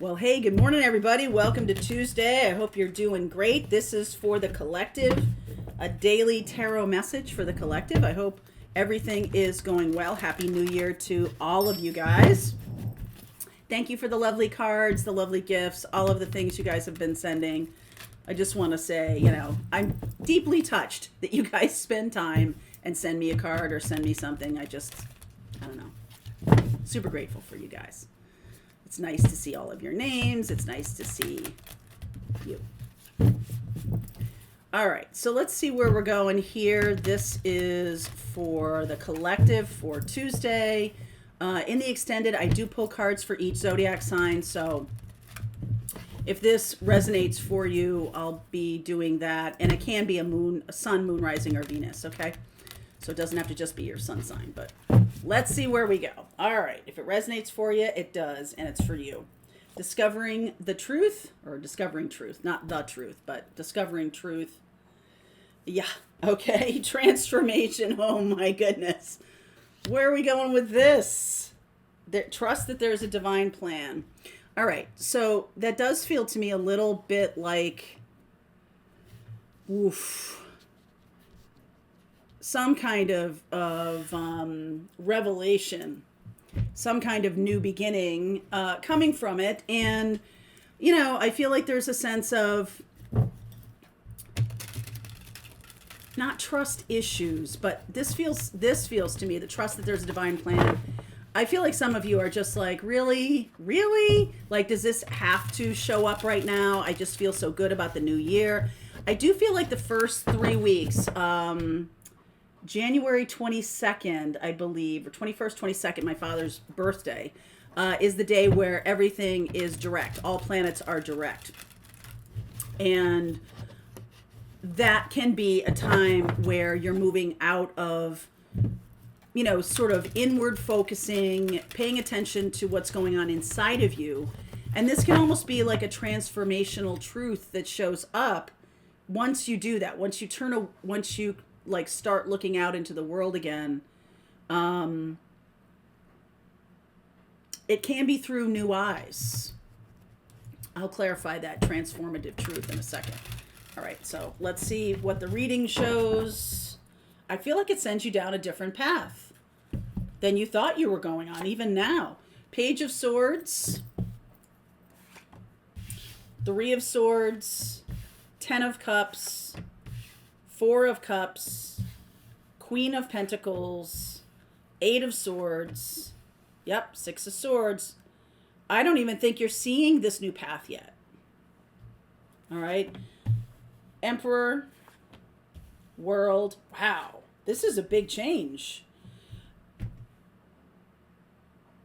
Well, hey, good morning, everybody. Welcome to Tuesday. I hope you're doing great. This is for the collective, a daily tarot message for the collective. I hope everything is going well. Happy New Year to all of you guys. Thank you for the lovely cards, the lovely gifts, all of the things you guys have been sending. I just want to say, I'm deeply touched that you guys spend time and send me a card or send me something. I don't know. Super grateful for you guys. It's nice to see all of your names. It's nice to see you. All right, so let's see where we're going here. This is for the collective for Tuesday. In the extended, I do pull cards for each zodiac sign, so if this resonates for you, I'll be doing that. And it can be a sun, moon, rising, or Venus, okay? So it doesn't have to just be your sun sign, but let's see where we go. All right, if it resonates for you, it does, and it's for you. Discovering the truth, or discovering truth, not the truth, but discovering truth. Yeah, okay, transformation, oh my goodness. Where are we going with this? Trust that there's a divine plan. All right, so that does feel to me a little bit like, some kind of revelation, some kind of new beginning coming from it. And, I feel like there's a sense of not trust issues, but this feels to me, the trust that there's a divine plan. I feel like some of you are just like, really? Like, does this have to show up right now? I just feel so good about the new year. I do feel like the first 3 weeks, January 22nd, I believe, or 21st, 22nd, my father's birthday, is the day where everything is direct. All planets are direct. And that can be a time where you're moving out of, sort of inward focusing, paying attention to what's going on inside of you. And this can almost be like a transformational truth that shows up once you do that, once you start looking out into the world again. It can be through new eyes. I'll clarify that transformative truth in a second. All right, so let's see what the reading shows. I feel like it sends you down a different path than you thought you were going on, even now. Page of Swords, 3 of Swords, 10 of Cups, 4 of Cups, Queen of Pentacles, 8 of Swords, 6 of Swords. I don't even think you're seeing this new path yet. All right. Emperor, World. Wow, this is a big change.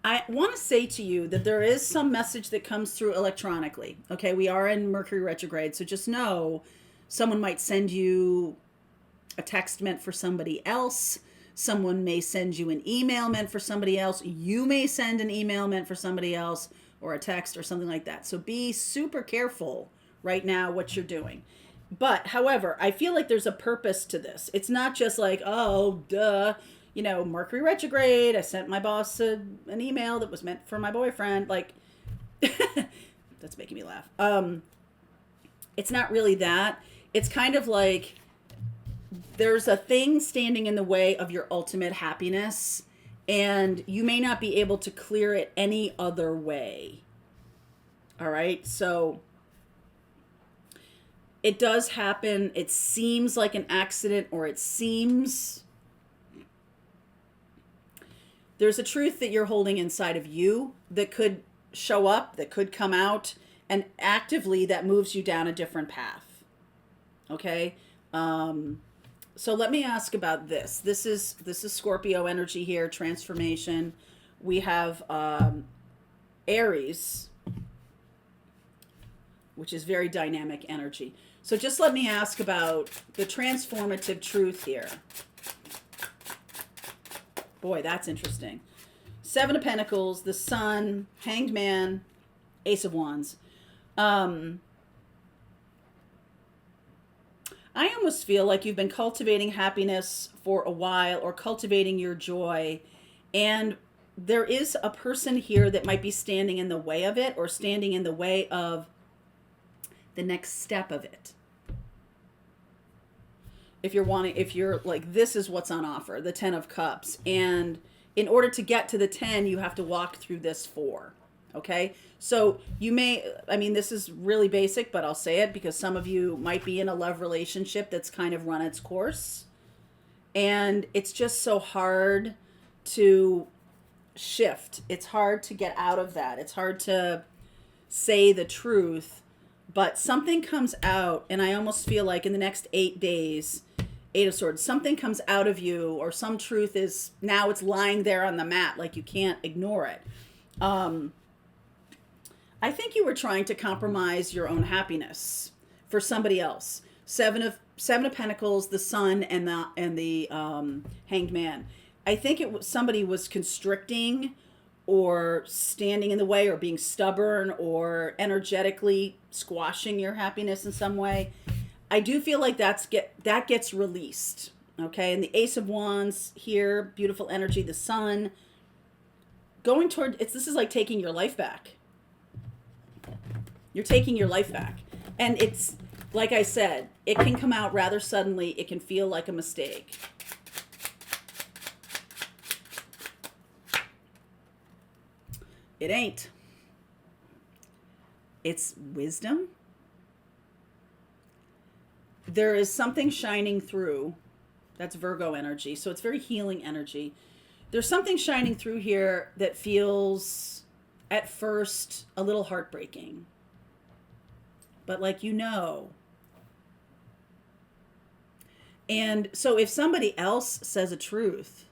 I want to say to you that there is some message that comes through electronically. Okay, we are in Mercury retrograde, so just know someone might send you a text meant for somebody else. Someone may send you an email meant for somebody else. You may send an email meant for somebody else, or a text or something like that. So be super careful right now what you're doing. But, however, I feel like there's a purpose to this. It's not just like, oh, duh, Mercury retrograde. I sent my boss an email that was meant for my boyfriend. Like, that's making me laugh. It's not really that. It's kind of like there's a thing standing in the way of your ultimate happiness, and you may not be able to clear it any other way. All right, so it does happen. It seems like an accident, or it seems there's a truth that you're holding inside of you that could show up, that could come out, and actively that moves you down a different path. Okay? So let me ask about this. This is Scorpio energy here, transformation. We have Aries, which is very dynamic energy. So just let me ask about the transformative truth here. Boy, that's interesting. 7 of Pentacles, the Sun, Hanged Man, Ace of Wands. I almost feel like you've been cultivating happiness for a while, or cultivating your joy, and there is a person here that might be standing in the way of it, or standing in the way of the next step of it. If you're like, this is what's on offer, the 10 of Cups. And in order to get to the 10, you have to walk through this 4. Okay. So you may, I mean, this is really basic, but I'll say it because some of you might be in a love relationship that's kind of run its course. And it's just so hard to shift. It's hard to get out of that. It's hard to say the truth, but something comes out, and I almost feel like in the next 8 days, 8 of Swords, something comes out of you, or some truth is, now it's lying there on the mat, like you can't ignore it. I think you were trying to compromise your own happiness for somebody else. Seven of Pentacles, the Sun, and the Hanged Man. I think it was somebody was constricting or standing in the way or being stubborn or energetically squashing your happiness in some way. I do feel like that gets released. Okay. And the Ace of Wands here, beautiful energy, the Sun going toward this is like taking your life back. You're taking your life back. And it's, like I said, it can come out rather suddenly. It can feel like a mistake. It ain't. It's wisdom. There is something shining through. That's Virgo energy. So it's very healing energy. There's something shining through here that feels at first a little heartbreaking. But like, you know. And so if somebody else says a truth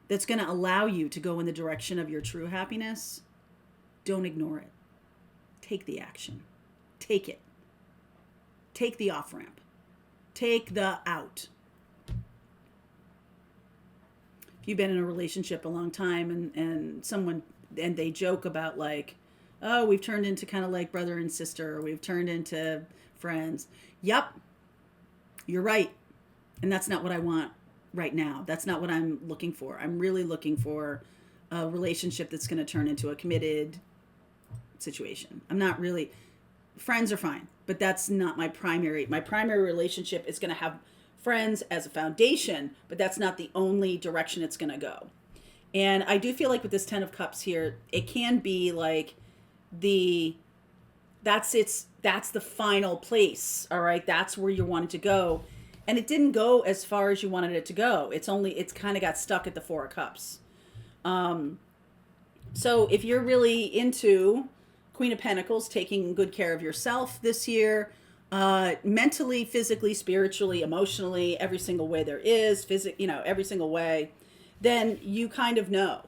that's going to allow you to go in the direction of your true happiness, don't ignore it. Take the action. Take it. Take the off-ramp. Take the out. If you've been in a relationship a long time and they joke about like, oh, we've turned into kind of like brother and sister, or we've turned into friends. Yep, you're right. And that's not what I want right now. That's not what I'm looking for. I'm really looking for a relationship that's going to turn into a committed situation. I'm not really, friends are fine, but that's not my primary relationship is going to have friends as a foundation, but that's not the only direction it's going to go. And I do feel like with this 10 of Cups here, it can be like that's the final place. All right. That's where you wanted to go. And it didn't go as far as you wanted it to go. It's kind of got stuck at the 4 of Cups. So if you're really into Queen of Pentacles, taking good care of yourself this year, mentally, physically, spiritually, emotionally, every single way there is, every single way, then you kind of know.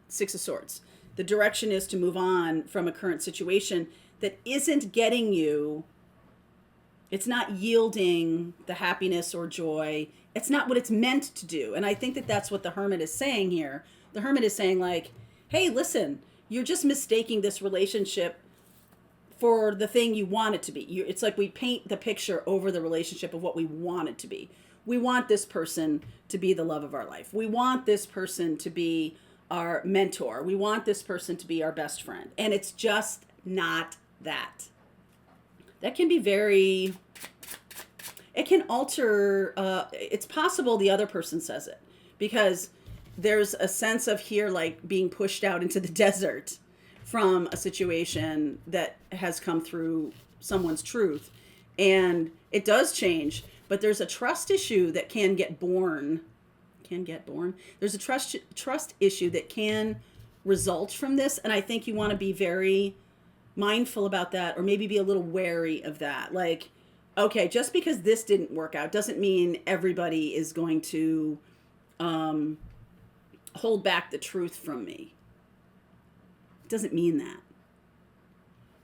6 of Swords. The direction is to move on from a current situation that isn't getting you. It's not yielding the happiness or joy. It's not what it's meant to do. And I think that that's what the Hermit is saying here. The Hermit is saying like, hey, listen, you're just mistaking this relationship for the thing you want it to be. It's like we paint the picture over the relationship of what we want it to be. We want this person to be the love of our life. We want this person to be our mentor. We want this person to be our best friend. And it's just not that. That can be it can alter, it's possible the other person says it, because there's a sense of here like being pushed out into the desert from a situation that has come through someone's truth. And it does change, but there's a trust issue that can get born. There's a trust issue that can result from this. And I think you want to be very mindful about that, or maybe be a little wary of that. Like, okay, just because this didn't work out doesn't mean everybody is going to hold back the truth from me. It doesn't mean that.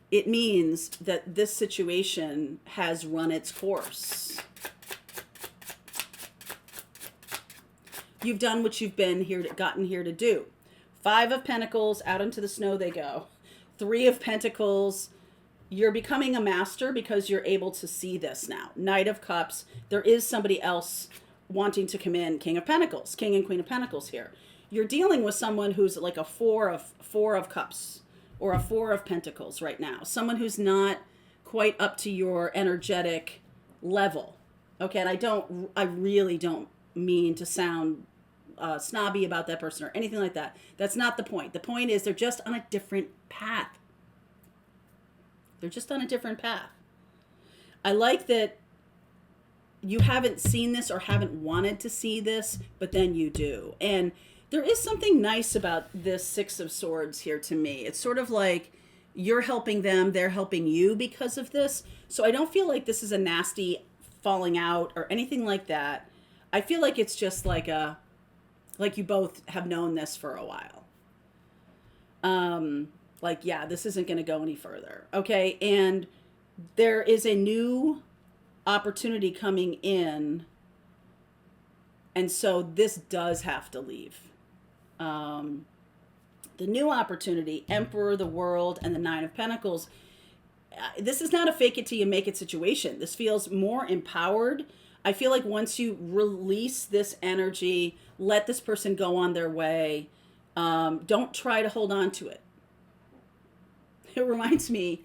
It means that this situation has run its course. You've done what you've gotten here to do. 5 of Pentacles, out into the snow they go. 3 of Pentacles, you're becoming a master because you're able to see this now. Knight of Cups, there is somebody else wanting to come in. King of Pentacles, King and Queen of Pentacles here. you're dealing with someone who's like a four of cups or a four of pentacles right now. Someone who's not quite up to your energetic level. Okay, and I really don't mean to sound snobby about that person or anything like that. That's not the point. The point is they're just on a different path. They're just on a different path. I like that you haven't seen this or haven't wanted to see this, but then you do. And there is something nice about this Six of Swords here to me. It's sort of like you're helping them, they're helping you because of this. So I don't feel like this is a nasty falling out or anything like that. I feel like it's just like you both have known this for a while. Like, yeah, this isn't going to go any further. Okay. And there is a new opportunity coming in. And so this does have to leave. The new opportunity, Emperor, the World, and the Nine of Pentacles. This is not a fake it till you make it situation. This feels more empowered. I feel like once you release this energy, let this person go on their way. Don't try to hold on to it. It reminds me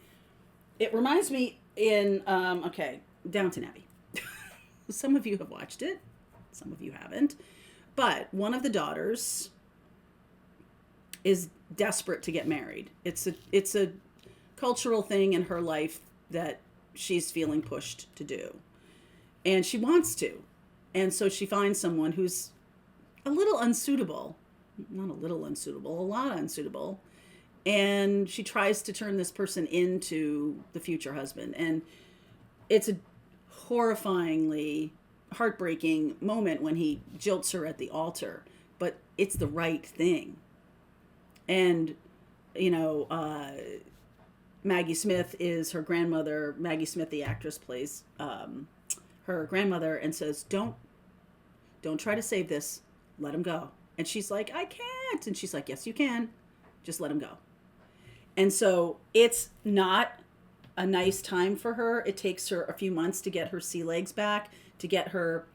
in, okay, Downton Abbey. Some of you have watched it. Some of you haven't. But one of the daughters is desperate to get married. It's a cultural thing in her life that she's feeling pushed to do. And she wants to. And so she finds someone who's a little unsuitable. Not a little unsuitable, a lot unsuitable. And she tries to turn this person into the future husband. And it's a horrifyingly heartbreaking moment when he jilts her at the altar. But it's the right thing. And, you know, Maggie Smith is her grandmother. Maggie Smith, the actress, plays her grandmother and says, don't try to save this. Let him go. And she's like, I can't. And she's like, yes, you can. Just let him go. And so it's not a nice time for her. It takes her a few months to get her sea legs back, to get her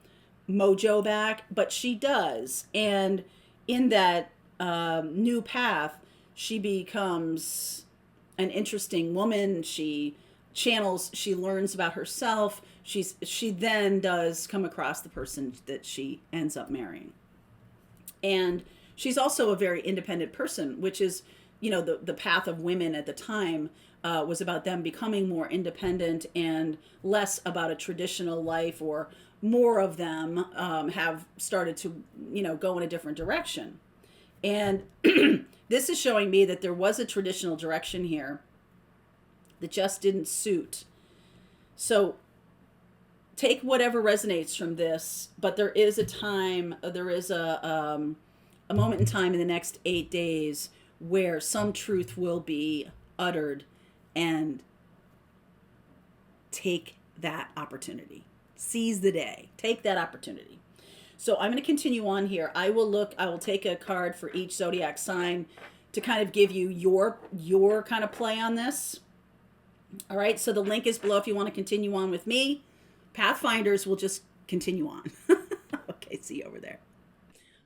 mojo back, but she does. And in that new path, she becomes an interesting woman. She learns about herself. She then does come across the person that she ends up marrying. And she's also a very independent person, which is, you know, the path of women at the time was about them becoming more independent and less about a traditional life, or more of them have started to, you know, go in a different direction. And this is showing me that there was a traditional direction here that just didn't suit. So take whatever resonates from this, but there is a time, there is a moment in time in the next 8 days where some truth will be uttered, and take that opportunity. Seize the day. Take that opportunity. So I'm going to continue on here. I will take a card for each zodiac sign to kind of give you your kind of play on this. All right. So the link is below if you want to continue on with me. Pathfinders will just continue on. Okay. See you over there.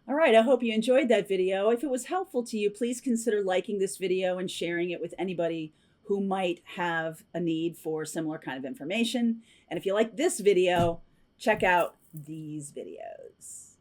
All right. I hope you enjoyed that video. If it was helpful to you, please consider liking this video and sharing it with anybody who might have a need for similar kind of information. And if you like this video, check out these videos.